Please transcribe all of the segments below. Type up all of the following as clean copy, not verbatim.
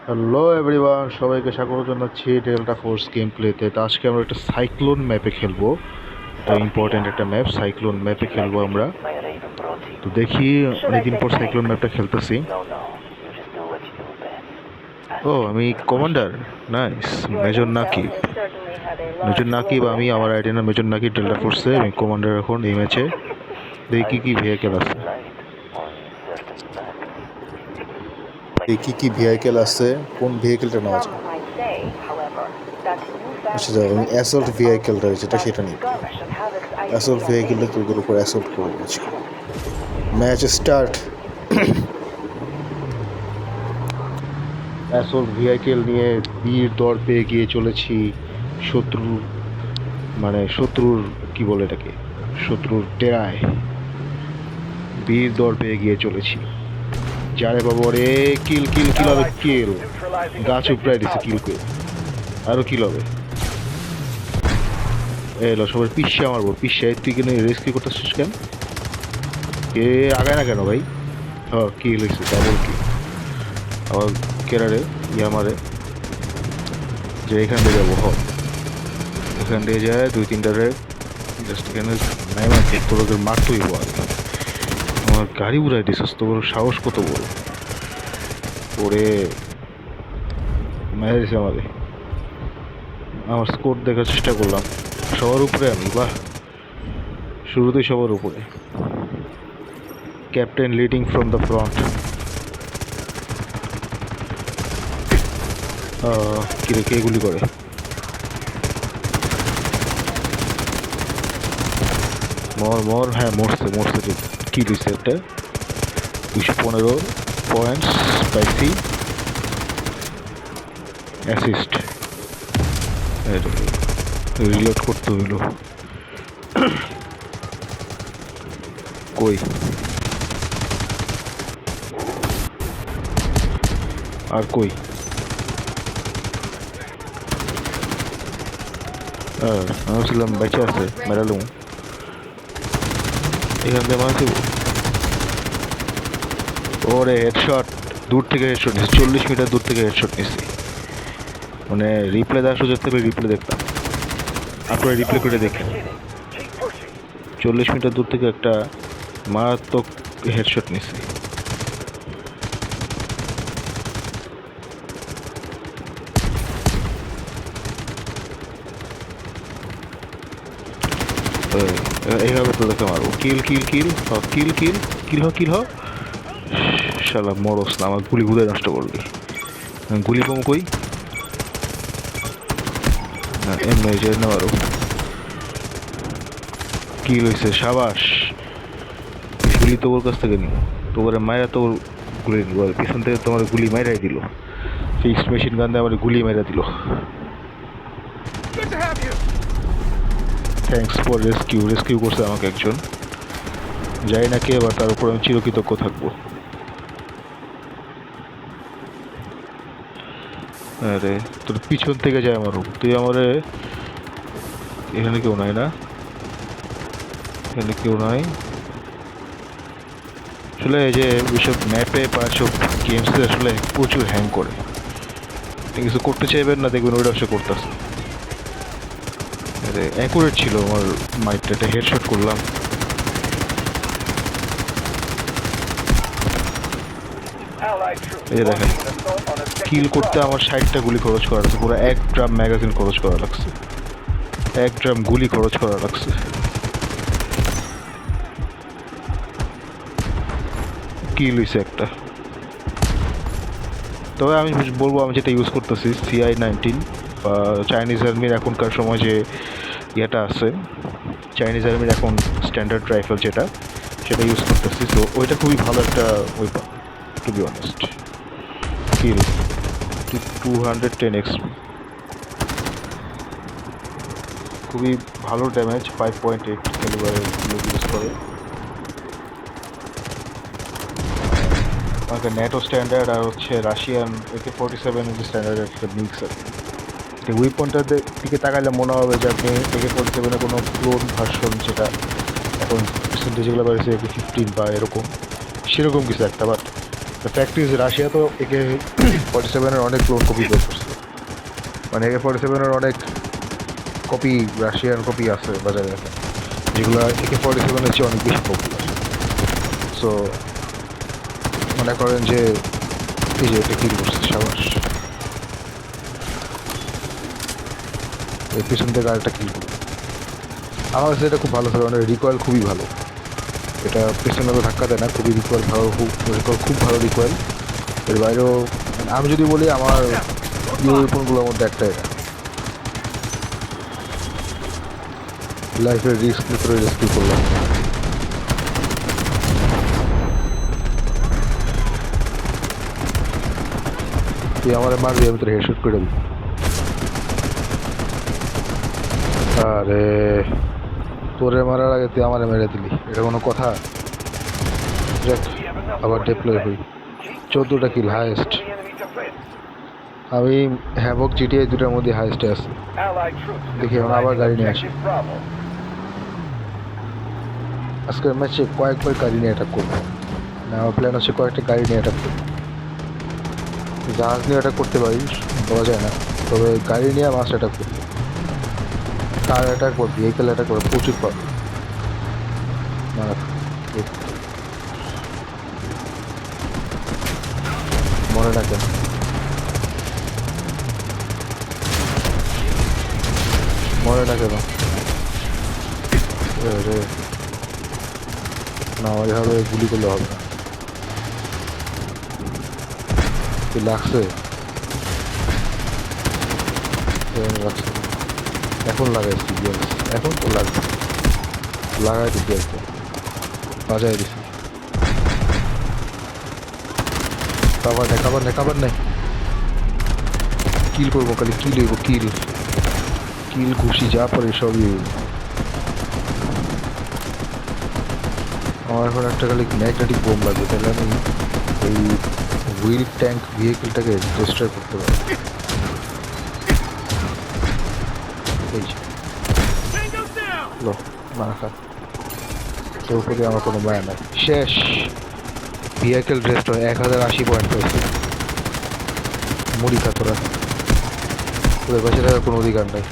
Hello everyone, সবাইকে স্বাগত জানাচ্ছি ডেল্টা ফোর্স গেম প্লেতে। তো আজকে আমরা একটা সাইক্লোন ম্যাপে খেলবো। এটা ইম্পর্টেন্ট একটা ম্যাপ, সাইক্লোন ম্যাপে খেলবো আমরা। তো দেখি, অনেকদিন পর সাইক্লোন ম্যাপটা খেলতেছি। ও, আমি commander. Nice. Major Nakib. Major Nakib আমি, আমার আইডিয়া না মেজর নাকিব ডেল্টা ফোর্সে। আমি কমান্ডার এখন এই ম্যাচে। দেখি কি ভেহিকেল আছে, দেখি কি ভেহিকেল আছে, কোন ভেহিকেলটা নেওয়া যায়। আচ্ছা যাও, আমি অ্যাসল্ট ভেহিকেলটা যেটা সেটা নিই। অ্যাসল্ট ভেহিকেলটা তোদের উপর অ্যাসল্ট করবো আজকে। Match start. অ্যাসল্ট ভেহিকেল নিয়ে বীর দর পেয়ে গিয়ে চলেছি শত্রুর কি বলে এটাকে, শত্রুর ডেরায় বীর দর পেয়ে গিয়ে চলেছি। যারে বাবা রে, কিল কিল কিল হবে, কিল। গাছ উপড়াই দিছে কিল করে। আরো কিল হবে। এলো সবার পিসা মারবো, পিসা। তুই কেন রেস্কিউ করতেছিস কেন? কে আগায় না কেন ভাই? হ্যাঁ, কি হয়েছে? ডাবল কি আবার কেরারে ইয়ামারে যে এখান দিয়ে যাবো। হ, এখান দিয়ে যায় দুই তিনটারে জাস্ট এখানে নাই মারছে। তোর মারতেই বল। আমার গাড়ি উড়াই দিছিস, তো বড় সাহস কত বড়! ওরে মেরে দিছে আমারে। আমার স্কোর দেখার চেষ্টা করলাম, সবার উপরে আমি। বাহ, শুরুতেই সবার উপরে। Captain leading from the front. কিরে, কে গুলি করে? মর মর। হ্যাঁ, মরছে মরছে। কি দিচ্ছে একটা 215 পয়েন্টস পাইছি অ্যাসিস্ট। রিলোড করতে হইল। কই আর কই? আমি ভাবছিলাম বেঁচে আছে, মেরালুম। এখান থেকে মারছি। ওরে হেডশট! দূর থেকে হেডশট নিচ্ছি, 40 মিটার দূর থেকে হেডশট নিচ্ছি। মানে রিপ্লে দেওয়ার সুযোগ থেকে রিপ্লে দেখতাম, আপনারা রিপ্লে করে দেখেন। 40 মিটার দূর থেকে একটা মারাত্মক হেডশট নিচ্ছি। এইভাবে তো দেখে মারবো। কিল কিল কিল কিল কিল কিল হ কিল হ। শালা মরস না, আমার গুলি গুলো নষ্ট করলি। গুলি বম কই? এমনি যে না মারো। কি হয়েছে? সাবাস। গুলি তো ওর কাছ থেকে নিও, তোমার মায়েরা তো গুলি নিব। পিছন থেকে তোমার গুলি মাইরাই দিল। ফিক্সড মেশিন গান দিয়ে আমার গুলি মাইরা দিল। Thanks for rescue. রেস্কিউ করছে আমাকে একজন, যাই না কে, এবার তার উপর আমি চিরকৃতজ্ঞ থাকবো। আরে তোর পিছন থেকে যায় আমার, তুই আমারে। এখানে কেউ নাই না, এখানে কেউ নাই। আসলে এই যে এইসব ম্যাপে বা সব গেমসে আসলে প্রচুর হ্যাং করে। কিছু করতে চাইবেন না, দেখবেন ওইটা সে করতেছে। আরে অ্যাকুরেট ছিল আমার মাইকটা, হেডশট করলাম। এই যে দেখেন, কিল করতে আমার 60টা গুলি খরচ করা লাগছে। পুরো 1 ড্রাম ম্যাগাজিন খরচ করা লাগছে, 1 ড্রাম গুলি খরচ করা লাগছে। কিল হয়েছে একটা। তবে আমি বলবো, আমি যেটা ইউজ করতেছি CI-19 বা চাইনিজ আর্মির এখনকার সময় যে ইয়েটা আছে, চাইনিজ আর্মির এখন স্ট্যান্ডার্ড রাইফেল যেটা, সেটা ইউজ করতেছি। তো ওইটা খুবই ভালো একটা weapon, to be honest. Kill 210 XP, খুবই ভালো ড্যামেজ। 5.8 ক্যালিবারের ইউজ করে। আমাকে ন্যাটো স্ট্যান্ডার্ড আর হচ্ছে রাশিয়ান AK-47 স্ট্যান্ডার্ডের একটা মিক্স আছে। এই উইপনটার দিকে তাকাইলে মনে হবে যে আপনি AK-47 কোনো ক্লোন ভার্সন, যেটা এখন রিসেন্টলি যেগুলো বেরিয়েছে AK-15 বা এরকম, সেরকম কিছু একটা। বাট প্র্যাকটিস রাশিয়া তো একে 47-এর অনেক ক্লোন কপি বের করছে, মানে একে 47-এর অনেক কপি, রাশিয়ান কপি আছে বাজারে এখন, যেগুলো একে 47-এর চেয়ে অনেক বেশি পপুলার। সো মনে করেন যে এই যে এটা কিল করছে, সাবাস, এর পিছন থেকে আরেকটা কিল করলো। আমার কাছে এটা খুব ভালো ছিল, মানে রিকয়েল খুবই ভালো, এটা পেছনে তো ধাক্কা দেয় না, খুবই রিকয়েল ভালো, খুব ভালো রিকয়েল। এর বাইরেও আমি যদি বলি আমার প্রিয় ওয়েপনগুলোর মধ্যে একটা এটা, লাইফের রিস্ক করে রেস্কিউ করলাম। তুই আমার মারবি, আমি তোর হেডশট করে দিই। আরে তোরে মারার আগে তুই আমারে মেরে দিলি, এটা কোনো কথা? দেখ আবার ডিপ্লয় হই, 14টা কিল হাইয়েস্ট। আমি হ্যাভক জিটিআই দুটার মধ্যে হাইয়েস্টে আছি। দেখি এখন আবার গাড়ি নিয়ে আসি, আজকের ম্যাচে কয়েকবার গাড়ি নিয়ে অ্যাটাক করবো, না আমার প্ল্যান হচ্ছে কয়েকটা গাড়ি নিয়ে অ্যাটাক করবো। জাহাজ নিয়ে অ্যাটাক করতে পারি, বলা যায় না, তবে গাড়ি নিয়ে মাস্ট অ্যাটাক করবো। কার অ্যাটাক করবো, ভেহিকেল অ্যাটাক করবো, প্রচুর পাবো। মনে রাখেন, মনে না কেন রে, না এভাবে গুলি করলে হবে না। কি লাগছে? লাগছে, এখন লাগাইছি, এখন তো লাগবে, লাগাই দিচ্ছি একদম, বাজাই দিছি। কাবার নেই, কাবার নেই, কাবার নেই, কিল করবো খালি, কিল হইব, কিল কিল ঘুষি যা পরে সবই। আমার এখন একটা খালি ম্যাগনেটিক বোম লাগবে, তাহলে আমি এই হুইল ট্যাঙ্ক ভেহিকেলটাকে ডিস্ট্রয় করতে পারি। এই লো মারা খা, তোর প্রতি আমার কোনো মায়া নাই। শেষ ভেহিকেল ডিস্ট্রয়, 1080 পয়েন্ট হয়েছে। মুড়ি খা তোরা, তোদের বেঁচে থাকার কোনো অধিকার নেই।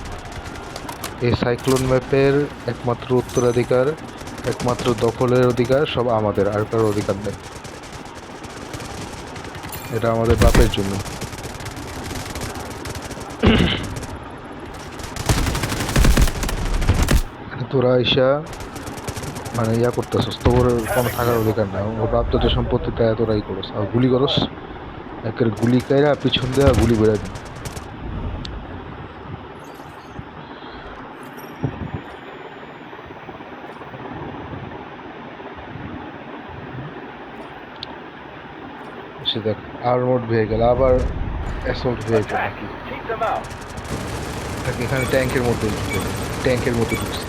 এই সাইক্লোন ম্যাপের একমাত্র উত্তরাধিকার, একমাত্র দখলের অধিকার সব আমাদের, আর কারোর অধিকার নেই। এটা আমাদের বাপের জন্য। তোরা ঈশা মানে ইয়া করতেছস, তোর কোনো থাকার অধিকার নাই, ওর বাপ তোদের সম্পত্তিতে তোরাই করস, আর গুলি করস, একের গুলি কাইরা পিছন দেওয়া গুলি বেড়ে দিন। সে দেখ আর্মড ভেহিকেল, আবার অ্যাসল্ট ভেহিকেল নাকি, এখানে ট্যাঙ্কের মধ্যে ঢুকবে, ট্যাঙ্কের মধ্যে ঢুকছে,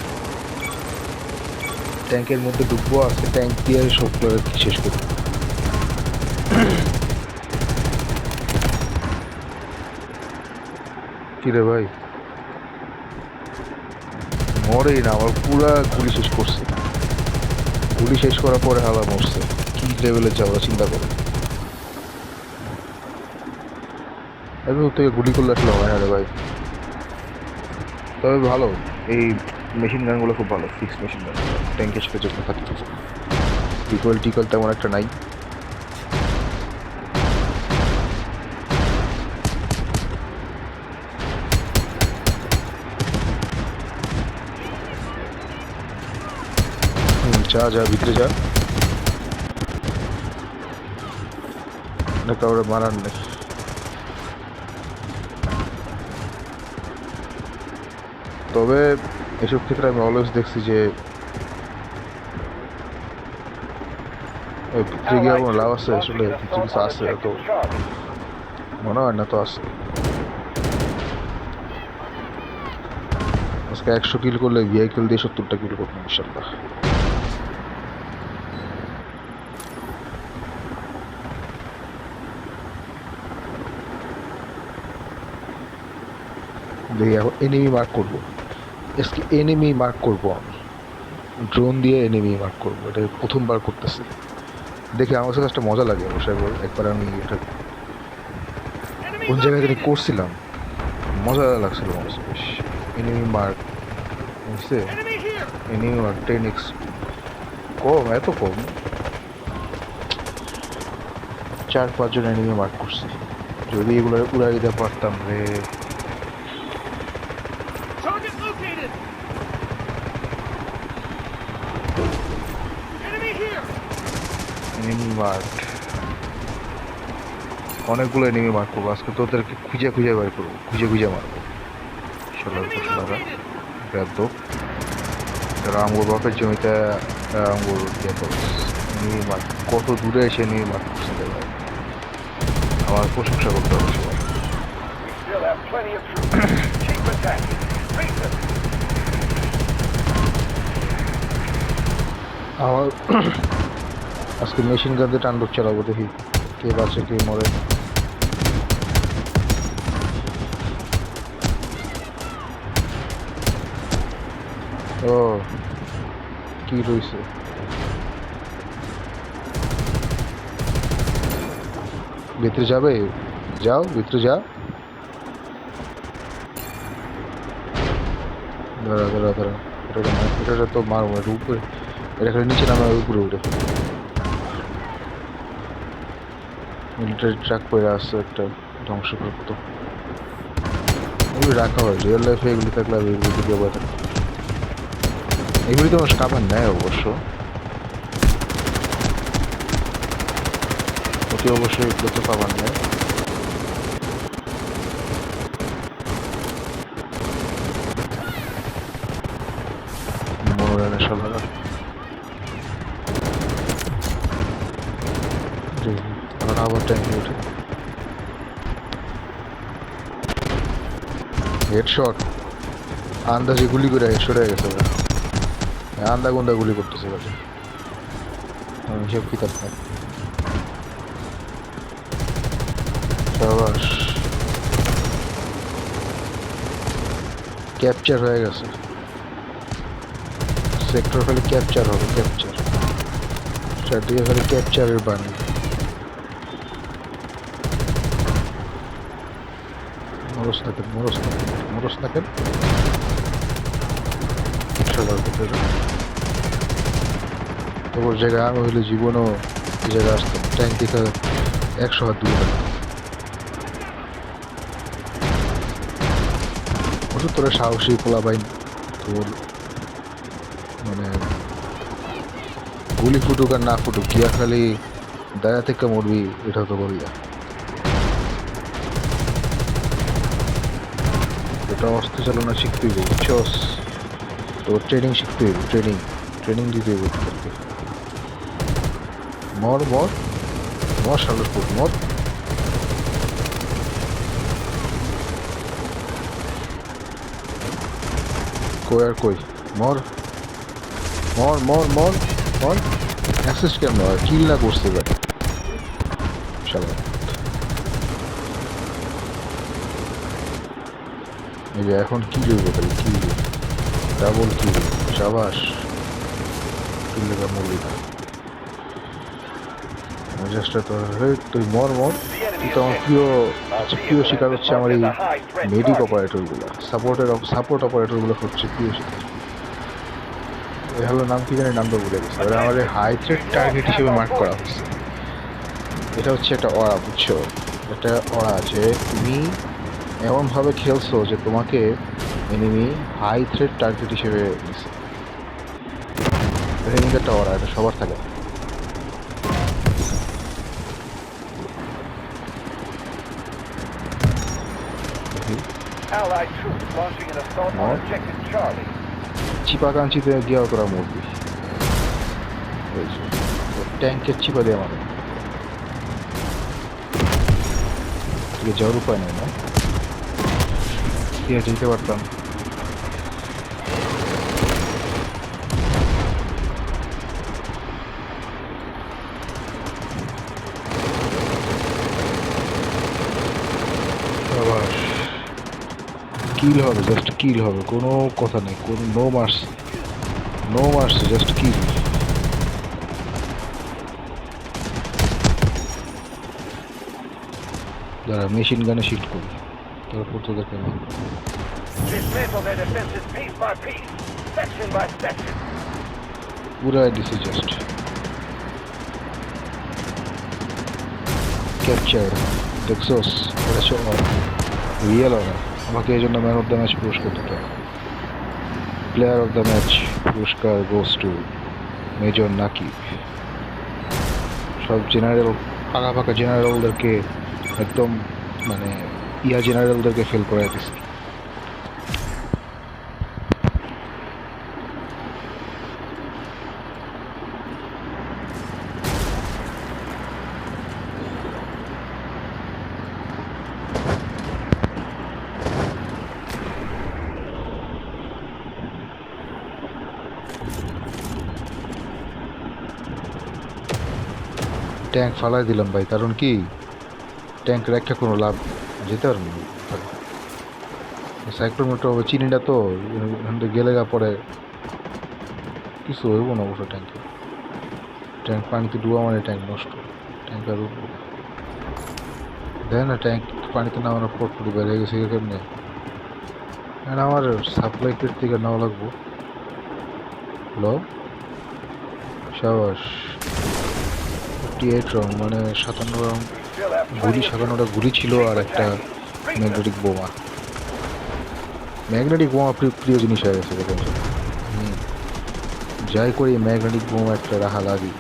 ট্যাঙ্কের মধ্যে ঢুকবো, আজকে ট্যাঙ্ক দিয়ে সব শেষ করবো। কিরে ভাই, মরেই না, আমার পুরা গুলি শেষ করছে, গুলি শেষ করার পরে হালা মরছে, কি লেভেলে যাওয়া চিন্তা করো। আমি ওর থেকে গুলি করলে আসলে হয় না রে ভাই, তবে ভালো এই মেশিন গানগুলো খুব ভালো, ফিক্স মেশিন গান, ট্যাঙ্কের সাথে যখন থাকতে টিকল টিকল তেমন একটা নাই। যা যা ভিতরে যা, কাউরে মারার নেই। তবে এসব ক্ষেত্রে আমি অলওয়েজ দেখছি যে ভিতরে গিয়ে কোনো লাভ আছে, আসলে ভিতরে কিছু আছে তো মনে হয় না, তো আছে। আজকে 100 কিল করলে ভেহিকেল দিয়ে 70টা কিল করবো ইনশাল্লাহ। দেখি এখন এনিমি মার্ক করবো, এনিমি মার্ক করবো, আমি ড্রোন দিয়ে এনিমি মার্ক করবো, এটা প্রথমবার করতেছি। দেখি আমার কাছে কাজটা মজা লাগে অবশ্যই। একবার আমি এটা কোন Enemies up জায়গায় জানি here! করছিলাম, মজা লাগছিল আমার কাছে বেশ। এনিমি মার্ক বুঝছে, Enemy here! Enemy mark 10x কম, এত কম, 4-5 জন এনিমি মার্ক করছি। যদি এগুলো উড়াই দিতে পারতাম রে। Target located! Enemy here! Enemy mark, অনেকগুলো এনিমি মার্ক করবো আজকে, তোদেরকে খুঁজে খুঁজে বের করবো, খুঁজে খুঁজে মারবো। শালার Enemy শালারা located! বেয়াদব, যারা আঙ্গুর বাপের জমিতে আঙ্গুর ইয়ে করো। এনিমি মার্ক কত দূরে এসে এনিমি মার্ক করছে রে ভাই, আমার প্রশংসা করতে হবে সবাই। We still have plenty of troops. Keep attacking. Face it! আমার আজকে মেশিন গান দিয়ে টান্ডব চালাবো, দেখি কে বাঁচে কে মরে। ও কি রয়েছে, ভিতরে যাবে, যাও ভিতরে যা। দাঁড়া দাঁড়া দাঁড়া, এটা তো মারবো, এটা উপরে, এটা খালি নিচে নামে উপরে উঠে। মিলিটারি ট্রাক পরে আসছে একটা ধ্বংসপ্রাপ্ত, এগুলি রাখা হয় রিয়েল লাইফে, এগুলি থাকলে আমি এগুলি দিকে বয়ে থাকতাম। এগুলি তো মানুষ কাবার নেয় অবশ্য, অতি অবশ্যই এগুলো তো কাবার নেয়। মনোরণে সালারা এখন আবার ট্যাঙ্কি উঠে হেডশট, আন্দাজে গুলি করে হেডশট হয়ে গেছে ওরা। আন্দা গুন্দা গুলি করতেছে বাজে, আমি হিসেব কিতাব নাই। সাবাস, ক্যাপচার হয়ে গেছে সেক্টর, খালি ক্যাপচার হবে, ক্যাপচার চারদিকে খালি ক্যাপচারের বাণী। মরস থাকেন, মরস থাকেন, মরস থাকেন। তোর জায়গায় আমি হইলে জীবনও এই জায়গায় আসতাম, ট্যাঙ্ক দেখে 100 হাত দূরে থাকতাম। ওষুধ তোরা সাহসী পোলা বাইন, তোর মানে গুলি ফুটুক আর না ফুটুক, গিয়া খালি দায়া থেকে মরবি, এটা তো বলিয়া। এটা অস্ত্র চালনা শিখতে হইব, বুঝছস, তোর ট্রেনিং শিখতে হইব, ট্রেনিং ট্রেনিং দিতে হইব তোদেরকে। মর মর মর, সালের পুত মর। কই আর কই, মর মর মর মর মর। অ্যাসিস্ট কেন হয়, কিল না করতে পারে শালা। এই যে এখন কি লইব, তাহলে কি লইব, ডাবল কি লইব, সাবাস, কিল লেগা মরবি না। মেজাজটা তো, তুই মর মর। The enemy তুই is তো আমার hit. প্রিয়, Our প্রিয় vehicle শিকার has been হচ্ছে আমার marked এই as a high-threat medic target. অপারেটরগুলো, সাপোর্ট অপারেটরগুলো হচ্ছে প্রিয় শিকার। এ হলো নাম কি জানি, নামটা ভুলে গেছে, এবার আমার হাই থ্রেট টার্গেট হিসেবে মার্ক করা হচ্ছে। এটা হচ্ছে একটা অরা, বুঝছো, একটা অরা যে তুমি এমনভাবে খেলছো যে তোমাকে এনিমি হাই থ্রেট টার্গেট হিসেবে নিচ্ছে। এটা কিন্তু একটা অরা, এটা সবার থাকে না। Allied troops launching an assault on No. objective Charlie. চিপাকাঞ্চিতে গিয়াও করা মুরগি, ট্যাঙ্কের চিপা দিয়ে মানে থেকে যাওয়ার উপায় নেই না, দিয়ে যেতে পারতাম। আবার কিল হবে, জাস্ট কিল হবে, কোনো কথা নেই, কোনো no mercy, no mercy, just kill. তারা মেশিন গানে শিফট করি তারপর তোদেরকে আমি Dismantle their defenses piece by piece, section by section. পুরা দিছি জাস্ট ক্যাপচার দেখছোস এটা সব রিয়েল ওরা আমাকে এই জন্য ম্যান অফ দ্য ম্যাচ পুরস্কার দিতে প্লেয়ার অফ দ্য ম্যাচ পুরস্কার গোস টু মেজর নাকিব সব জেনারেল ফাঁকা ফাঁকা জেনারেলদেরকে একদম মানে জেনারেলদেরকে ফেল করাই দিচ্ছে ট্যাঙ্ক ফালাই দিলাম ভাই কারণ কি ট্যাঙ্ক রেখে কোনো লাভ যেতে পারবো না সাইক্লোমিটার চিনিটা তো এখান থেকে গেলে গা পরে কিছু হইব না অবশ্য ট্যাঙ্কে ট্যাঙ্ক পানিতে ডুবা মানে ট্যাঙ্ক নষ্ট ট্যাঙ্ক আর উঠবো দেখ না ট্যাঙ্ক পানিতে নামানোর পর পুরো বেড়ে গেছে কেমনে আমার সাপ্লাই পেট থেকে নেওয়া লাগবো হ্যালো সাবাস 58 রাউন্ড মানে 57 রাউন্ড গুলি 57টা গুলি ছিল আর একটা ম্যাগনেটিক বোমা প্রিয় জিনিস হয়ে গেছে দেখেন যাই করি ম্যাগনেটিক বোমা একটা রাখা লাগি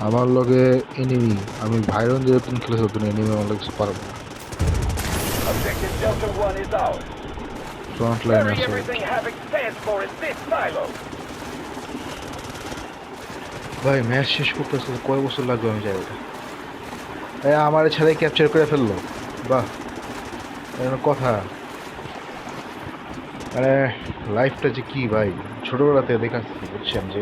আমার লগে এনিমি আমি ভাইরন যে দিন খেলে সব এনিমি আমার লগে পারবো না Objective Delta 1 is ours. Front line Bury আছে everything Havoc stands for in this silo. ভাই ম্যাচ শেষ করতেছে কয় বছর লাগবে আমি যাই ওটা আমার ছেলে ক্যাপচার করে ফেললো বাহ কথা মানে লাইফটা যে কি ভাই ছোটবেলাতে দেখাচ্ছি বুঝছেন যে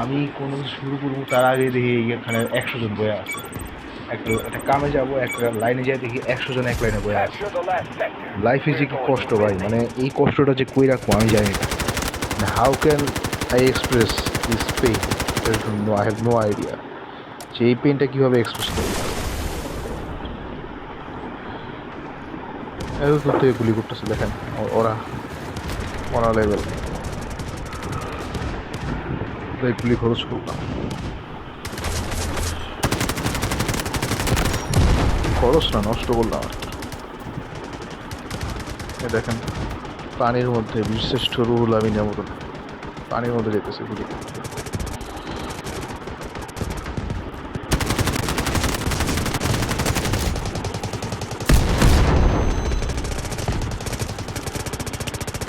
আমি কোনো শুরু করবো তার আগে দেখি এখানে 100 জন বয়ে আছে একটা কামে যাবো একটা লাইনে যাই দেখি 100 জন এক লাইনে বয়ে আছে Capture the last sector. লাইফে যে কি কষ্ট ভাই মানে এই কষ্টটা যে কই রাখবো আমি জানি না how can I express this pain I have no idea যে এই পেইনটা কীভাবে এক্সপ্রেস করবো এত দূর থেকে গুলি করতেছে দেখেন ওরা লেভেল গুলি খরচ করলাম খরচ না নষ্ট করলাম আর কি দেখেন পানির মধ্যে বীরশ্রেষ্ঠ রুহুল আমিনের মতন পানির মধ্যে যেতেছে গুলি করতে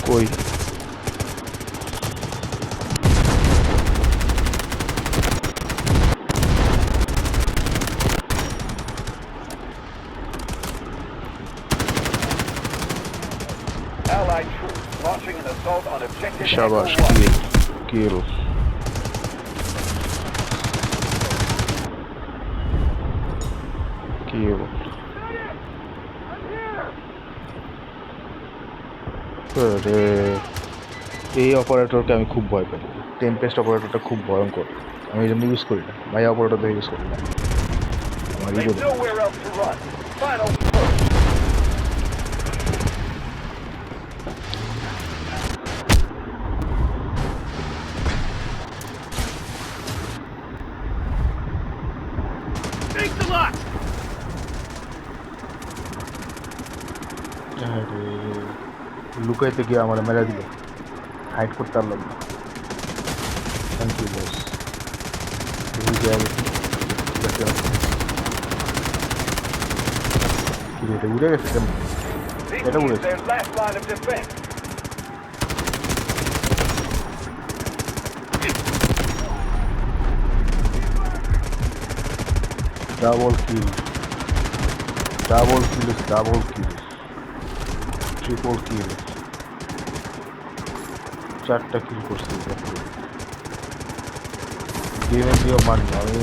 কই Allied troops launching an assault on Objective শাবাশ Echo 1. কিল এই অপারেটরকে আমি খুব ভয় পাই টেম্পেস্ট অপারেটরটা খুব ভয়ঙ্কর আমি এই জন্য ইউজ করি না ভাই অপারেটর দিয়ে ইউজ করি না আমার Leave ego nowhere else to run. Final push. Thanks a lot. লুকাইতে গিয়ে আমার মেরা দিল হাইড করতে পারলাম না থ্যাংক ইউ বস এটা উড়ে গেছে কেন This Get away. is their last line of defense. Double kill triple কিল 4টা কিল করছি গেমের নিয়ম মানি আমি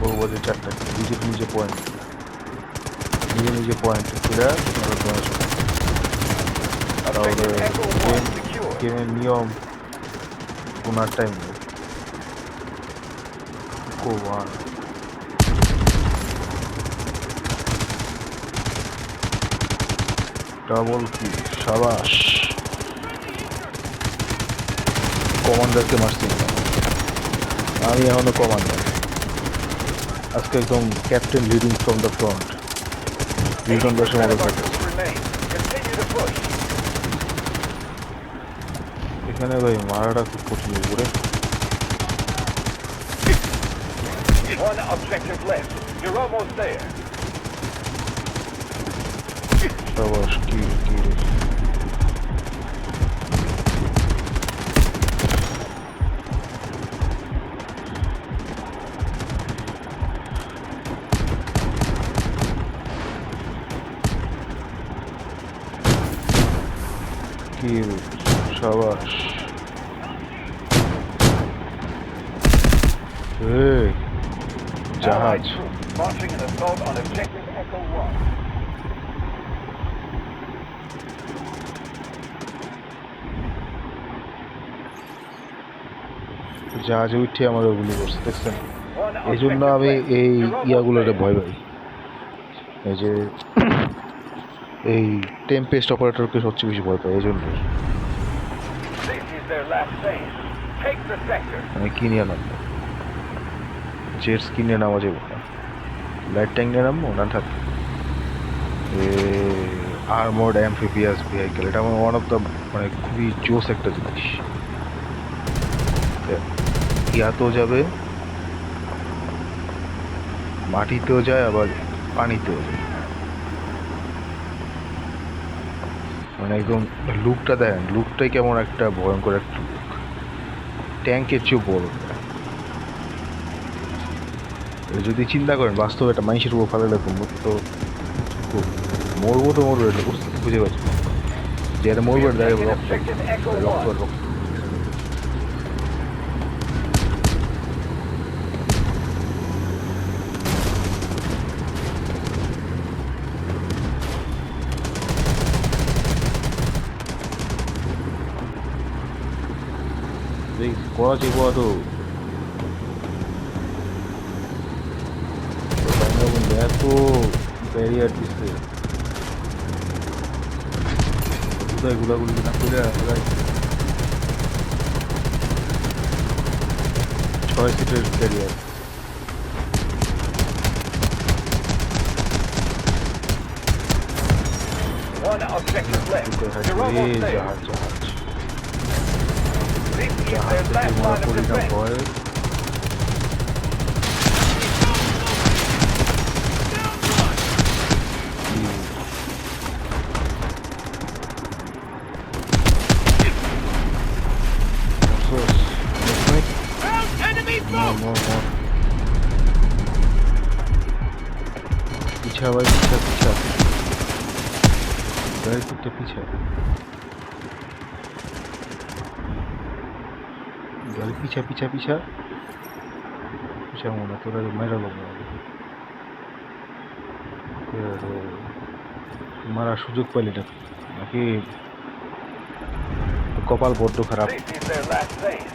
বলবো যে 4টা নিজে পয়েন্ট ফিরে তাহলে Objective Echo 1 secure. গেমের নিয়ম কোনার টাইম নেই Echo 1. ডাবল কি সাবাস কমান্ডারকে মারছি না। আমি এখনো কমান্ডার আজকে একদম captain leading from the front Liton 80% দাসের of মতো our থাকে। troops remain. Continue to push. এখানে ভাই মারাটা খুব কঠিন করে One objective left. You're almost there. সাবাস কি কি কি সাবাস এই জাহাজ Allied troops launching an assault on objective Echo 1. জাহাজে উঠে আমাদের গুলি করছে দেখছেন One এই জন্য objective আমি left. এই You're almost ইয়াগুলোতে there. ভয় পাই এই যে এই টেম্পেস্ট অপারেটরকে সবচেয়ে বেশি ভয় পাই এই জন্য This is their last stand. Take the sector. আমি কিনে নামবো জেটস কিনে নামা যাবে না লাইট ট্যাঙ্ক নিয়ে নামবো না থাক আর্মোর্ড অ্যাম্ফিবিয়াস ভেহিকেল এটা আমার ওয়ান অফ দ্য মানে খুবই জোস একটা জিনিস ইয়াতেও যাবে মাটিতেও যায় আবার পানিতেও যায় মানে একদম লুকটা দেখেন লুকটাই কেমন একটা ভয়ঙ্কর একটা লুক ট্যাঙ্কের চেয়েও বড় যদি চিন্তা করেন বাস্তবে একটা মানুষের উপর ফেলে রাখুন তো মরবো তো মরবো এটা বুঝে পারছি যে এটা মরবো এটা দেখে রক্ত Objective Echo রক্ত 1. রক্ত করাচি তো এত ব্যারিয়ার দিচ্ছে কোথায় গুলাগুলি না করে 6 সিটের barrier One objective left. You're almost there. জাহাজ জাহাজ This is জাহাজ their থেকে last মনে line of করি না defense. ভয় पीछा भाई पीछा पीछा गाड़ी कुत्ते पीछा गाड़ी पीछा पीछा पीछा पीछा होना थोड़ा मेरा लोग तुम्हारा সুযোগ পাইলে না নাকি কপাল বড্ড খারাপ This is their last stand.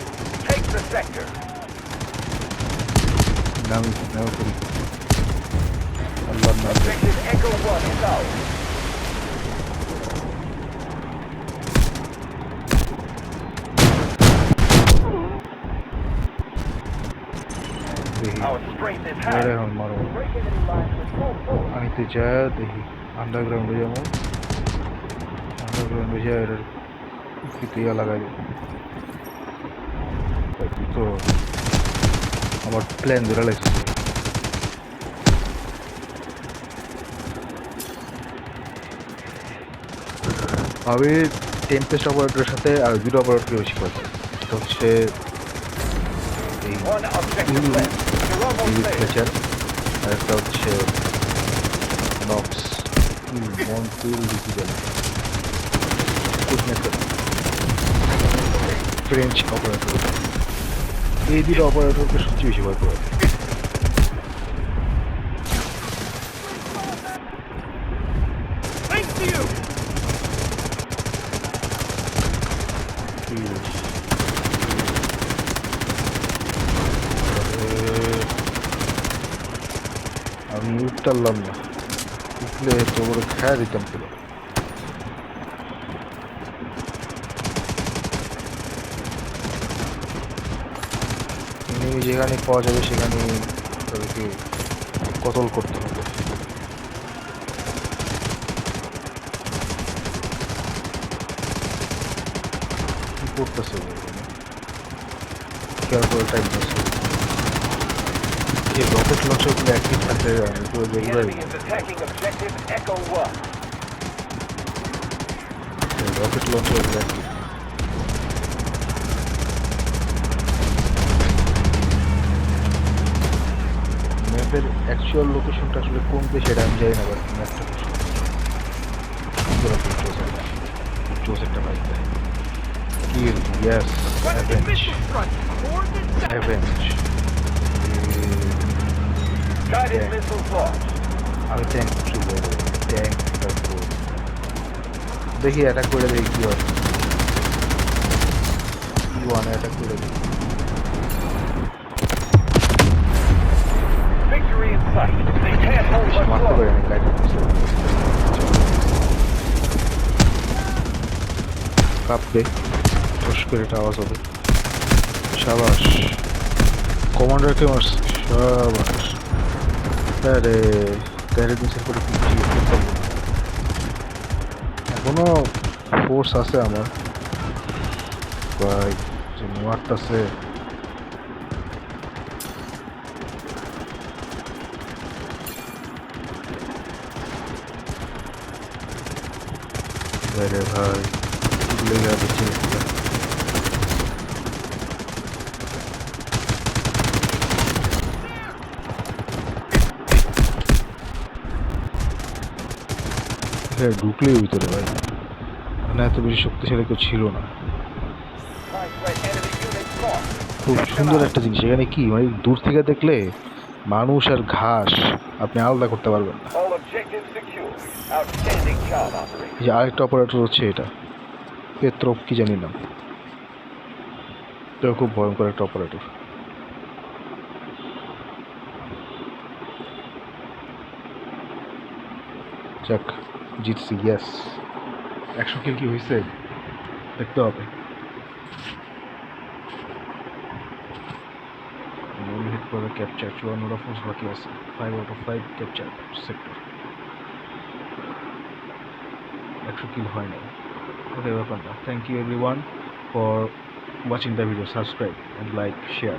Take the sector. নাম নাম করি আল্লাহর নাম Objective Echo 1 is out. দেখি Our strength is মেরে high. এখন মারো Break enemy lines with full force. আমি তো যায় দেখি আন্ডারগ্রাউন্ডে যাবো আন্ডারগ্রাউন্ডে যায় এর ইয়া লাগাই তো আমার প্ল্যান ধরে লাগছে আমি টেম্পেস্ট অপারেটরের সাথে আর দুটো অপারেটরকে বেশি পাচ্ছি এটা হচ্ছে এই One objective left. You're almost there. Fletcher আর একটা হচ্ছে নক্স মন্টুল ডিজিটাল ফ্রেঞ্চ অপারেটর এই দুটো অপারেটরকে সবচেয়ে বেশি ভয় করে Thanks to you. আমি উঠতারলাম না, উঠলে তোর খায়া দিতাম পুরো। এনিমি যেখানে পাওয়া যাবে সেখানে তাদেরকে কতল করতে হবে। কি করতেছে খেয়াল করে টাইম আছে, এই রকেট লঞ্চারগুলো অ্যাক্টিভ থাকলে আমি পুরো The regular enemy is attacking objective Echo 1. Rocket লঞ্চারগুলো অ্যাক্টিভ। ম্যাপের অ্যাকচুয়াল লোকেশনটা আসলে কোন দেশে সেটা আমি জানি না, বাট ম্যাপটা সুন্দর জোস একটা বাইক দেয়। Kill, yes, avenge, avenge. Guided Yeah. missiles launched. আমি ট্যাঙ্ক চুলে ট্যাঙ্ক দেখি অ্যাটাক করে দেখি কি হয়। ওয়ান অ্যাটাক করে দেখি। Victory in sight. They can't hold much মারতে পারি longer. আমি গাইড কাঁপবে, ফস করে একটা আওয়াজ হবে। সাবাস, কমান্ডারকে মারছে, সাবাস। আরে গাইডেড মিসাইল করে কি জিজ্ঞেস করতে পারবো না। এখনো ফোর্স আছে আমার ভাই, যে মারতাছে। আরে ভাই লেগে দিচ্ছে। ঢুকলেই ভিতরে ভাই, মানে এত বেশি শক্তিশালী কেউ ছিল না। High threat enemy units lost. খুব সুন্দর একটা জিনিস, এখানে কি মানে দূর থেকে দেখলে মানুষ আর ঘাস আপনি আলাদা করতে পারবেন না। All objectives secure. Outstanding job, operator. এই যে আরেকটা অপারেটর হচ্ছে এটা পেত্রভ কি জানি না, এটা খুব ভয়ঙ্কর একটা অপারেটর। যাক জিতছি, ইয়েস। 100 কিল কি হয়েছে দেখতে হবে। হিট করে ক্যাপচার 54টা ফোর্স বাকি আছে, 5 out of 5 capture sector. 100 kill হয় নাই, ওকে ব্যাপার না। Thank you everyone for watching the video, subscribe and like share.